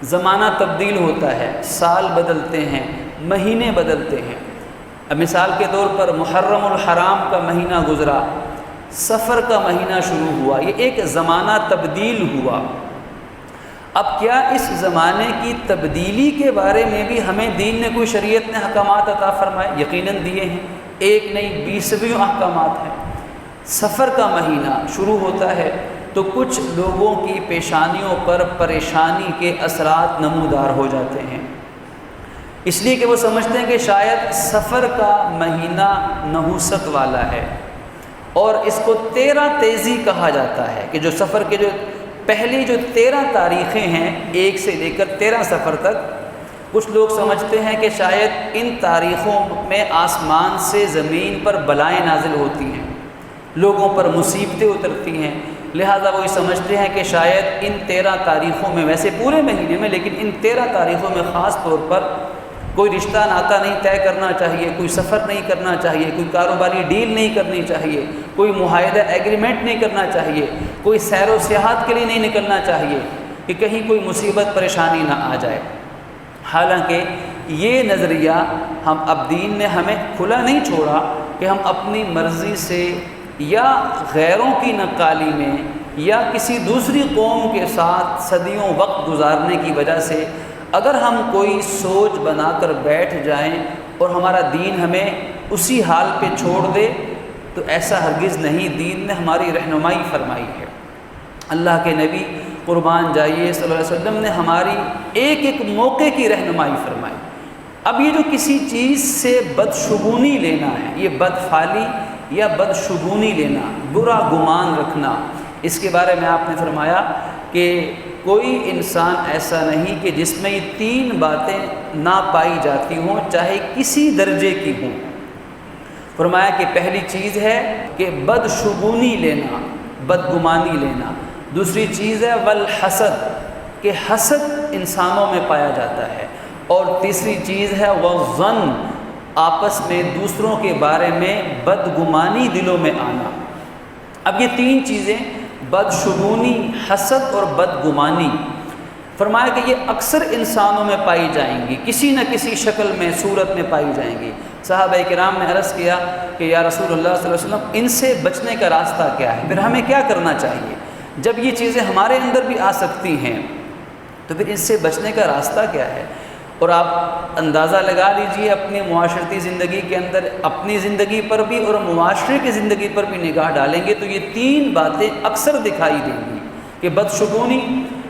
زمانہ تبدیل ہوتا ہے، سال بدلتے ہیں، مہینے بدلتے ہیں۔ اب مثال کے طور پر محرم الحرام کا مہینہ گزرا، سفر کا مہینہ شروع ہوا، یہ ایک زمانہ تبدیل ہوا۔ اب کیا اس زمانے کی تبدیلی کے بارے میں بھی ہمیں دین نے کوئی شریعت نے احکامات عطا فرمائے؟ یقیناً دیے ہیں، ایک نہیں 20 احکامات ہیں۔ سفر کا مہینہ شروع ہوتا ہے تو کچھ لوگوں کی پیشانیوں پر پریشانی کے اثرات نمودار ہو جاتے ہیں، اس لیے کہ وہ سمجھتے ہیں کہ شاید سفر کا مہینہ نحوست والا ہے، اور اس کو 13 تیزی کہا جاتا ہے کہ جو سفر کے جو پہلی جو 13 تاریخیں ہیں، 1 سے لے کر 13 سفر تک، کچھ لوگ سمجھتے ہیں کہ شاید ان تاریخوں میں آسمان سے زمین پر بلائیں نازل ہوتی ہیں، لوگوں پر مصیبتیں اترتی ہیں، لہذا وہ یہ سمجھتے ہیں کہ شاید ان 13 تاریخوں میں، ویسے پورے مہینے میں لیکن ان 13 تاریخوں میں خاص طور پر کوئی رشتہ ناتا نہیں طے کرنا چاہیے، کوئی سفر نہیں کرنا چاہیے، کوئی کاروباری ڈیل نہیں کرنی چاہیے، کوئی معاہدہ ایگریمنٹ نہیں کرنا چاہیے، کوئی سیر و سیاحت کے لیے نہیں نکلنا چاہیے کہ کہیں کوئی مصیبت پریشانی نہ آ جائے۔ حالانکہ یہ نظریہ اب دین نے ہمیں کھلا نہیں چھوڑا کہ ہم اپنی مرضی سے یا غیروں کی نقالی میں یا کسی دوسری قوم کے ساتھ صدیوں وقت گزارنے کی وجہ سے اگر ہم کوئی سوچ بنا کر بیٹھ جائیں اور ہمارا دین ہمیں اسی حال پہ چھوڑ دے، تو ایسا ہرگز نہیں، دین نے ہماری رہنمائی فرمائی ہے۔ اللہ کے نبی قربان جائیے صلی اللہ علیہ وسلم نے ہماری ایک ایک موقع کی رہنمائی فرمائی۔ اب یہ جو کسی چیز سے بدشگونی لینا ہے، یہ بدفعلی یا بدشگونی لینا، برا گمان رکھنا، اس کے بارے میں آپ نے فرمایا کہ کوئی انسان ایسا نہیں کہ جس میں یہ 3 باتیں نہ پائی جاتی ہوں، چاہے کسی درجے کی ہوں۔ فرمایا کہ پہلی چیز ہے کہ بدشگونی لینا، بدگمانی لینا، دوسری چیز ہے والحسد، کہ حسد انسانوں میں پایا جاتا ہے، اور تیسری چیز ہے والظن، آپس میں دوسروں کے بارے میں بدگمانی دلوں میں آنا۔ اب یہ 3 چیزیں، بدشگونی، حسد اور بدگمانی، فرمایا کہ یہ اکثر انسانوں میں پائی جائیں گی، کسی نہ کسی شکل میں، صورت میں پائی جائیں گی۔ صحابہ کرام نے عرض کیا کہ یا رسول اللہ صلی اللہ علیہ وسلم، ان سے بچنے کا راستہ کیا ہے؟ پھر ہمیں کیا کرنا چاہیے؟ جب یہ چیزیں ہمارے اندر بھی آ سکتی ہیں تو پھر اس سے بچنے کا راستہ کیا ہے؟ اور آپ اندازہ لگا لیجئے اپنی معاشرتی زندگی کے اندر، اپنی زندگی پر بھی اور معاشرے کی زندگی پر بھی نگاہ ڈالیں گے تو یہ 3 باتیں اکثر دکھائی دیں گی کہ بدشگونی،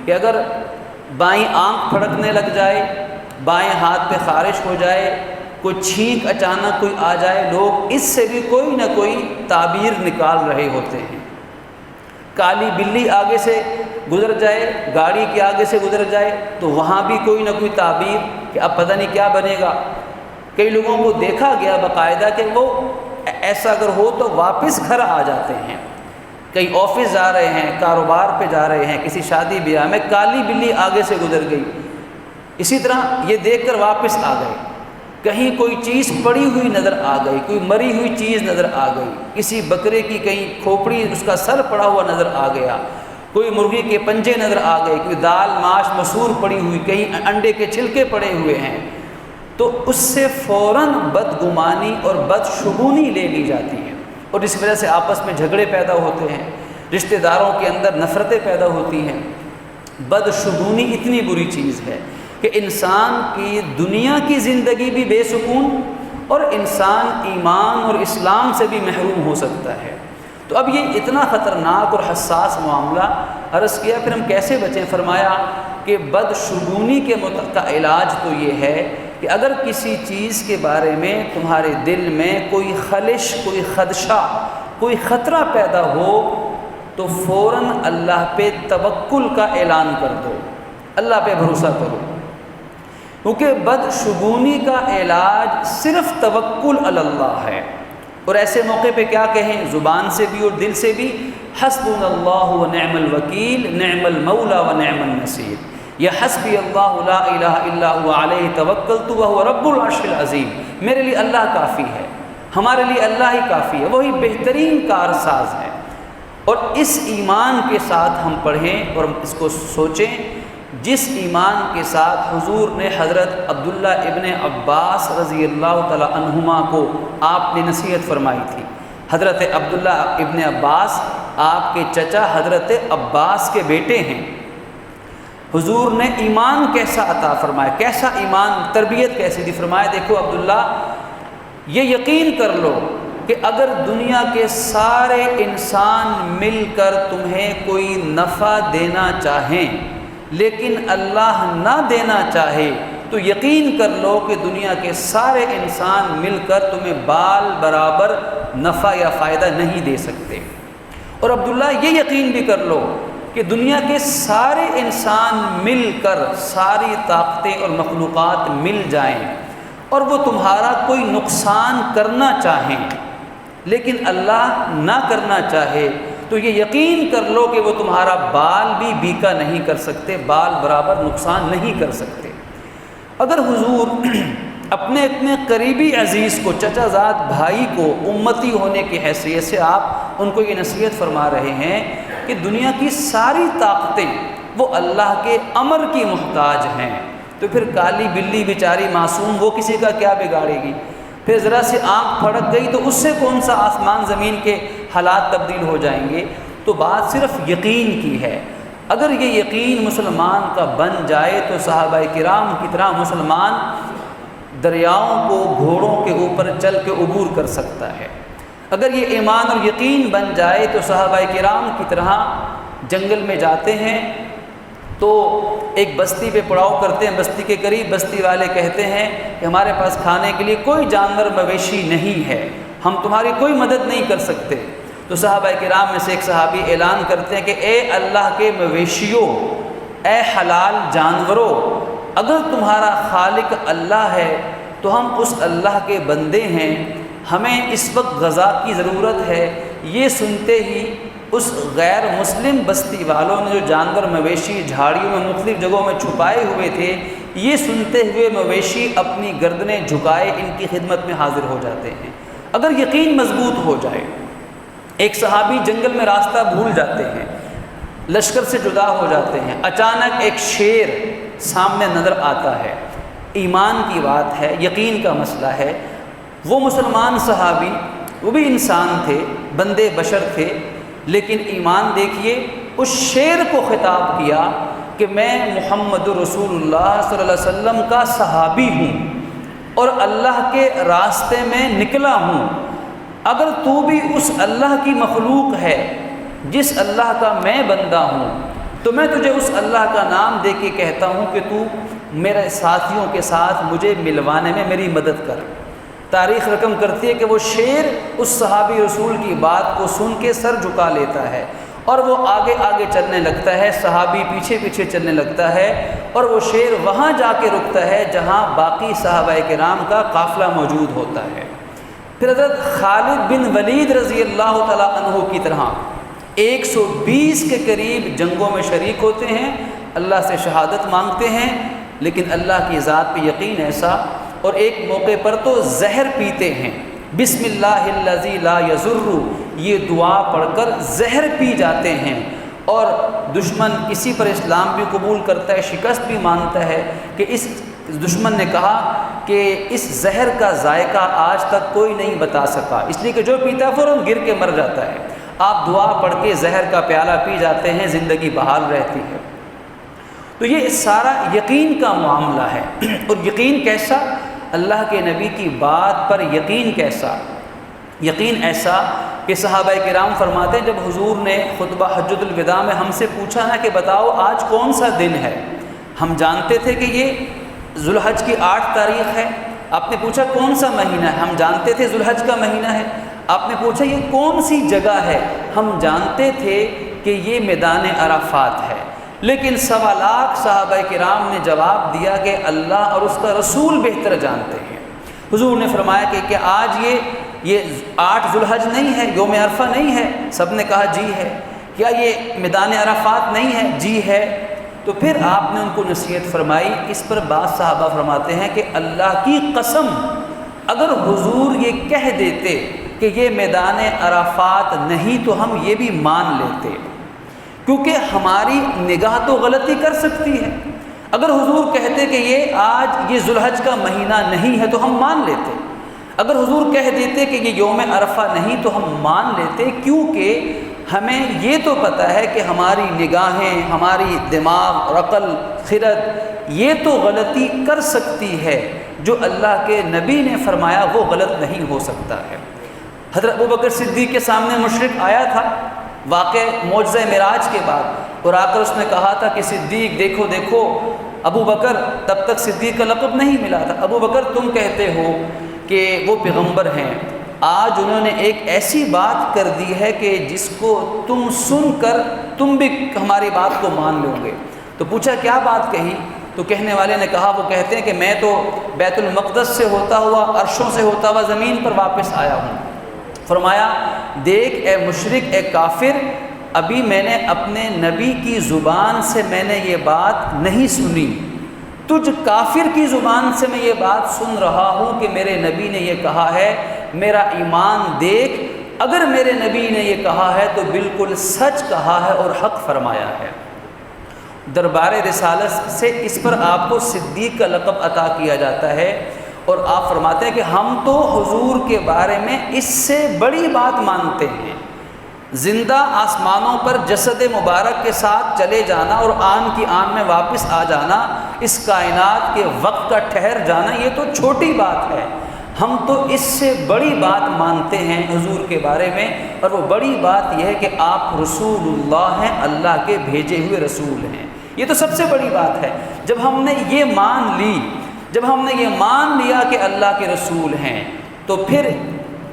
کہ اگر بائیں آنکھ پھڑکنے لگ جائے، بائیں ہاتھ پہ خارش ہو جائے، کوئی چھینک اچانک کوئی آ جائے، لوگ اس سے بھی کوئی نہ کوئی تعبیر نکال رہے ہوتے ہیں۔ کالی بلی آگے سے گزر جائے، گاڑی کے آگے سے گزر جائے تو وہاں بھی کوئی نہ کوئی تعبیر کہ اب پتہ نہیں کیا بنے گا۔ کئی لوگوں کو دیکھا گیا باقاعدہ کہ وہ ایسا اگر ہو تو واپس گھر آ جاتے ہیں، کئی آفس جا رہے ہیں، کاروبار پہ جا رہے ہیں، کسی شادی بیاہ میں کالی بلی آگے سے گزر گئی، اسی طرح یہ دیکھ کر واپس آ گئے۔ کہیں کوئی چیز پڑی ہوئی نظر آ گئی، کوئی مری ہوئی چیز نظر آ گئی، کسی بکرے کی کہیں کھوپڑی اس کا سر پڑا ہوا نظر آ گیا، کوئی مرغی کے پنجے نظر آ گئے، کوئی دال ماش مسور پڑی ہوئی، کہیں انڈے کے چھلکے پڑے ہوئے ہیں، تو اس سے فوراً بدگمانی اور بدشگونی لے لی جاتی ہے، اور اس وجہ سے آپس میں جھگڑے پیدا ہوتے ہیں، رشتہ داروں کے اندر نفرتیں پیدا ہوتی ہیں۔ بدشگونی اتنی بری چیز ہے کہ انسان کی دنیا کی زندگی بھی بے سکون اور انسان ایمان اور اسلام سے بھی محروم ہو سکتا ہے۔ تو اب یہ اتنا خطرناک اور حساس معاملہ، عرض کیا پھر ہم کیسے بچیں؟ فرمایا کہ بدشگونی کا علاج تو یہ ہے کہ اگر کسی چیز کے بارے میں تمہارے دل میں کوئی خلش، کوئی خدشہ، کوئی خطرہ پیدا ہو تو فوراً اللہ پہ توکل کا اعلان کر دو، اللہ پہ بھروسہ کرو، کیونکہ بدشگونی کا علاج صرف توکل علی اللہ ہے۔ اور ایسے موقع پہ کیا کہیں؟ زبان سے بھی اور دل سے بھی، حسبنا اللہ ونعم الوکیل نعم المولا ونعم النصیر، یا حسبی اللہ لا الہ الا هو علیہ توکلت وہو رب العرش العظیم، میرے لیے اللہ کافی ہے، ہمارے لیے اللہ ہی کافی ہے، وہی بہترین کارساز ہے۔ اور اس ایمان کے ساتھ ہم پڑھیں اور اس کو سوچیں، جس ایمان کے ساتھ حضور نے حضرت عبداللہ ابن عباس رضی اللہ تعالی عنہما کو آپ نے نصیحت فرمائی تھی۔ حضرت عبداللہ ابن عباس آپ کے چچا حضرت عباس کے بیٹے ہیں۔ حضور نے ایمان کیسا عطا فرمایا، کیسا ایمان، تربیت کیسی دی؟ فرمایا دیکھو عبداللہ، یہ یقین کر لو کہ اگر دنیا کے سارے انسان مل کر تمہیں کوئی نفع دینا چاہیں لیکن اللہ نہ دینا چاہے تو یقین کر لو کہ دنیا کے سارے انسان مل کر تمہیں بال برابر نفع یا فائدہ نہیں دے سکتے۔ اور عبداللہ یہ یقین بھی کر لو کہ دنیا کے سارے انسان مل کر ساری طاقتیں اور مخلوقات مل جائیں اور وہ تمہارا کوئی نقصان کرنا چاہیں لیکن اللہ نہ کرنا چاہے تو یہ یقین کر لو کہ وہ تمہارا بال بھی بیکا نہیں کر سکتے، بال برابر نقصان نہیں کر سکتے۔ اگر حضور اپنے اتنے قریبی عزیز کو، چچا زاد بھائی کو امتی ہونے کی حیثیت سے آپ ان کو یہ نصیحت فرما رہے ہیں کہ دنیا کی ساری طاقتیں وہ اللہ کے امر کی محتاج ہیں، تو پھر کالی بلی بیچاری معصوم وہ کسی کا کیا بگاڑے گی؟ پھر ذرا سی آنکھ پھڑک گئی تو اس سے کون سا آسمان زمین کے حالات تبدیل ہو جائیں گے؟ تو بات صرف یقین کی ہے۔ اگر یہ یقین مسلمان کا بن جائے تو صحابہ کرام کی طرح مسلمان دریاؤں کو گھوڑوں کے اوپر چل کے عبور کر سکتا ہے۔ اگر یہ ایمان اور یقین بن جائے تو صحابہ کرام کی طرح جنگل میں جاتے ہیں تو ایک بستی پہ پڑاؤ کرتے ہیں، بستی کے قریب بستی والے کہتے ہیں کہ ہمارے پاس کھانے کے لیے کوئی جانور مویشی نہیں ہے، ہم تمہاری کوئی مدد نہیں کر سکتے۔ تو صحابہ کرام میں سے ایک صحابی اعلان کرتے ہیں کہ اے اللہ کے مویشیوں، اے حلال جانوروں، اگر تمہارا خالق اللہ ہے تو ہم اس اللہ کے بندے ہیں، ہمیں اس وقت غذا کی ضرورت ہے۔ یہ سنتے ہی اس غیر مسلم بستی والوں نے، جو جانور مویشی جھاڑیوں میں مختلف جگہوں میں چھپائے ہوئے تھے، یہ سنتے ہوئے مویشی اپنی گردنیں جھکائے ان کی خدمت میں حاضر ہو جاتے ہیں۔ اگر یقین مضبوط ہو جائے، ایک صحابی جنگل میں راستہ بھول جاتے ہیں، لشکر سے جدا ہو جاتے ہیں، اچانک ایک شیر سامنے نظر آتا ہے، ایمان کی بات ہے، یقین کا مسئلہ ہے۔ وہ مسلمان صحابی، وہ بھی انسان تھے، بندے بشر تھے، لیکن ایمان دیکھیے، اس شیر کو خطاب کیا کہ میں محمد رسول اللہ صلی اللہ علیہ وسلم کا صحابی ہوں اور اللہ کے راستے میں نکلا ہوں، اگر تو بھی اس اللہ کی مخلوق ہے جس اللہ کا میں بندہ ہوں تو میں تجھے اس اللہ کا نام دے کے کہتا ہوں کہ تو میرے ساتھیوں کے ساتھ مجھے ملوانے میں میری مدد کر۔ تاریخ رقم کرتی ہے کہ وہ شیر اس صحابی رسول کی بات کو سن کے سر جھکا لیتا ہے اور وہ آگے آگے چلنے لگتا ہے، صحابی پیچھے پیچھے چلنے لگتا ہے، اور وہ شیر وہاں جا کے رکتا ہے جہاں باقی صحابہ کرام کا قافلہ موجود ہوتا ہے۔ پھر حضرت خالد بن ولید رضی اللہ تعالیٰ عنہ کی طرح 120 کے قریب جنگوں میں شریک ہوتے ہیں، اللہ سے شہادت مانگتے ہیں، لیکن اللہ کی ذات پہ یقین ایسا، اور ایک موقع پر تو زہر پیتے ہیں، بسم اللہ الذی لا یضر، یہ دعا پڑھ کر زہر پی جاتے ہیں، اور دشمن اسی پر اسلام بھی قبول کرتا ہے، شکست بھی مانتا ہے کہ اس دشمن نے کہا کہ اس زہر کا ذائقہ آج تک کوئی نہیں بتا سکا، اس لیے کہ جو پیتا ہے فوراً گر کے مر جاتا ہے، آپ دعا پڑھ کے زہر کا پیالہ پی جاتے ہیں، زندگی بحال رہتی ہے۔ تو یہ سارا یقین کا معاملہ ہے، اور یقین کیسا؟ اللہ کے نبی کی بات پر یقین کیسا؟ یقین ایسا کہ صحابہ کرام فرماتے ہیں جب حضور نے خطبہ حجۃ الوداع میں ہم سے پوچھا نا کہ بتاؤ آج کون سا دن ہے، ہم جانتے تھے کہ یہ ذوالحج کی 8 تاریخ ہے۔ آپ نے پوچھا کون سا مہینہ ہے، ہم جانتے تھے ذوالحج کا مہینہ ہے۔ آپ نے پوچھا یہ کون سی جگہ ہے، ہم جانتے تھے کہ یہ میدان عرفات ہے، لیکن 1.25 لاکھ صحابہ کرام نے جواب دیا کہ اللہ اور اس کا رسول بہتر جانتے ہیں۔ حضور نے فرمایا کہ کیا آج یہ 8 ذوالحج نہیں ہے، یوم عرفہ نہیں ہے؟ سب نے کہا جی ہے۔ کیا یہ میدان عرفات نہیں ہے؟ جی ہے۔ تو پھر آپ نے ان کو نصیحت فرمائی۔ اس پر بعض صحابہ فرماتے ہیں کہ اللہ کی قسم اگر حضور یہ کہہ دیتے کہ یہ میدان عرفات نہیں تو ہم یہ بھی مان لیتے، کیونکہ ہماری نگاہ تو غلطی کر سکتی ہے۔ اگر حضور کہتے کہ یہ ذوالحج کا مہینہ نہیں ہے تو ہم مان لیتے، اگر حضور کہہ دیتے کہ یہ یوم عرفہ نہیں تو ہم مان لیتے، کیونکہ ہمیں یہ تو پتہ ہے کہ ہماری نگاہیں، ہماری دماغ اور عقل خرد یہ تو غلطی کر سکتی ہے، جو اللہ کے نبی نے فرمایا وہ غلط نہیں ہو سکتا ہے۔ حضرت ابوبکر صدیق کے سامنے مشرک آیا تھا واقع معجزہ معراج کے بعد، اور آ کر اس نے کہا تھا کہ صدیق دیکھو دیکھو، ابو بکر تب تک صدیق کا لقب نہیں ملا تھا، ابو بکر تم کہتے ہو کہ وہ پیغمبر ہیں، آج انہوں نے ایک ایسی بات کر دی ہے کہ جس کو تم سن کر تم بھی ہماری بات کو مان لو گے۔ تو پوچھا کیا بات کہی؟ تو کہنے والے نے کہا، وہ کہتے ہیں کہ میں تو بیت المقدس سے ہوتا ہوا، عرشوں سے ہوتا ہوا زمین پر واپس آیا ہوں۔ فرمایا دیکھ اے مشرک، اے کافر، ابھی میں نے اپنے نبی کی زبان سے میں نے یہ بات نہیں سنی، تجھ کافر کی زبان سے میں یہ بات سن رہا ہوں کہ میرے نبی نے یہ کہا ہے، میرا ایمان دیکھ، اگر میرے نبی نے یہ کہا ہے تو بالکل سچ کہا ہے اور حق فرمایا ہے۔ دربار رسالت سے اس پر آپ کو صدیق کا لقب عطا کیا جاتا ہے، اور آپ فرماتے ہیں کہ ہم تو حضور کے بارے میں اس سے بڑی بات مانتے ہیں۔ زندہ آسمانوں پر جسد مبارک کے ساتھ چلے جانا اور آن کی آن میں واپس آ جانا، اس کائنات کے وقت کا ٹھہر جانا، یہ تو چھوٹی بات ہے، ہم تو اس سے بڑی بات مانتے ہیں حضور کے بارے میں، اور وہ بڑی بات یہ ہے کہ آپ رسول اللہ ہیں، اللہ کے بھیجے ہوئے رسول ہیں۔ یہ تو سب سے بڑی بات ہے۔ جب ہم نے یہ مان لی، جب ہم نے یہ مان لیا کہ اللہ کے رسول ہیں، تو پھر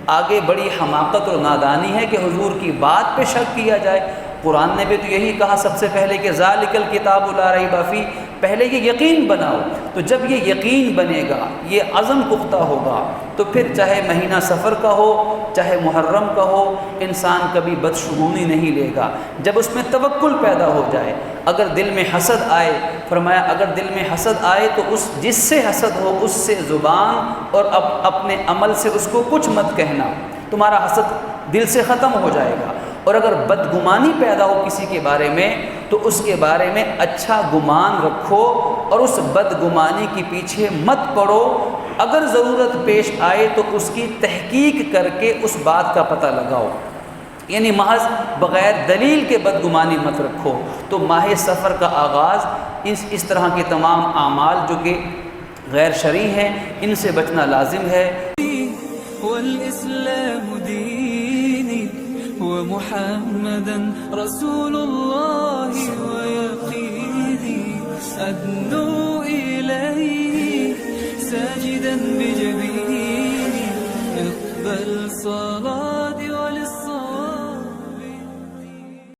آگے بڑی حماقت اور نادانی ہے کہ حضور کی بات پہ شک کیا جائے۔ قرآن نے بھی تو یہی کہا سب سے پہلے کہ ذالک الکتاب لا ریب فیہ، پہلے یہ یقین بناؤ۔ تو جب یہ یقین بنے گا، یہ عزم پختہ ہوگا، تو پھر چاہے مہینہ سفر کا ہو، چاہے محرم کا ہو، انسان کبھی بدشگونی نہیں لے گا۔ جب اس میں توکل پیدا ہو جائے، اگر دل میں حسد آئے، فرمایا اگر دل میں حسد آئے تو جس سے حسد ہو اس سے زبان اور اپنے عمل سے اس کو کچھ مت کہنا، تمہارا حسد دل سے ختم ہو جائے گا۔ اور اگر بدگمانی پیدا ہو کسی کے بارے میں تو اس کے بارے میں اچھا گمان رکھو، اور اس بدگمانی کے پیچھے مت پڑو، اگر ضرورت پیش آئے تو اس کی تحقیق کر کے اس بات کا پتہ لگاؤ، یعنی محض بغیر دلیل کے بدگمانی مت رکھو۔ تو ماہ سفر کا آغاز اس طرح کے تمام اعمال جو کہ غیر شرعی ہیں ان سے بچنا لازم ہے۔ والإسلام ديني ومحمدا رسول الله ويقيني أدنو إليه ساجدا بجبيني اقبل صلاة